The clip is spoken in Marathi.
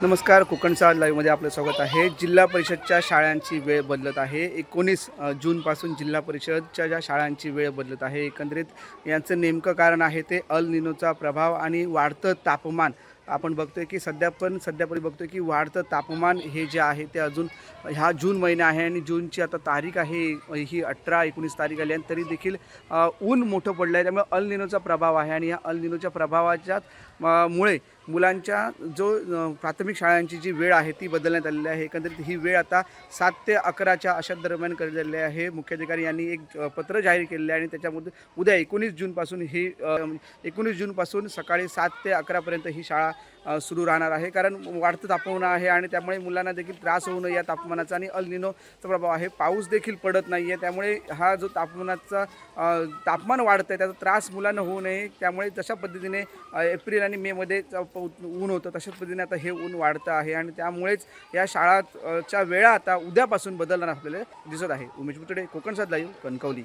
नमस्कार, कोकणचा लाईव्हमध्ये आपलं स्वागत आहे. जिल्हा परिषदच्या शाळांची वेळ बदलत आहे. 19 जूनपासून जिल्हा परिषदच्या ज्या शाळांची वेळ बदलत आहे. एकंदरीत यांचं नेमकं कारण आहे ते अल निनोचा प्रभाव आणि वाढतं तापमान. आपण बघतोय की सध्यापरी बघतोय की वाढतं तापमान हे जे आहे ते अजून हा जून महिना आहे आणि जूनची आता तारीख आहे ही 18-19 तारीख आली आणि तरी देखील ऊन मोठं पडलं आहे. त्यामुळे अल निनोचा प्रभाव आहे आणि या अल निनोच्या प्रभावाच्या मुळे मुलांच्या प्राथमिक शाळांची जी वेळ आहे ती बदलण्यात आलेली आहे. एकंदरीत ही वेळ आता 7 ते 11च्या अशा दरम्यान करण्यात आहे. मुख्याधिकारी यांनी एक पत्र जाहीर केलेलं आहे आणि त्याच्यामध्ये उद्या 19 जूनपासून 19 जूनपासून सकाळी 7 ते 11पर्यंत ही शाळा सुरू राहणार आहे. कारण वाढतं तापमान आहे आणि त्यामुळे मुलांना देखील त्रास होऊ नये या तापमानाचा आणि अल निनोचा प्रभाव आहे. पाऊस देखील पडत नाही आहे. त्यामुळे हा जो तापमान वाढतं आहे त्याचा त्रास मुलांना होऊ नये. त्यामुळे जशा पद्धतीने एप्रिल आणि मेमध्ये ऊन होतं तशाच पद्धतीने आता हे ऊन वाढतं आहे आणि त्यामुळेच या शाळाच्या वेळा आता उद्यापासून बदलणार आपल्याला दिसत आहे. उमेश बुतडे, कोकण सात लाईव्ह, कणकवली.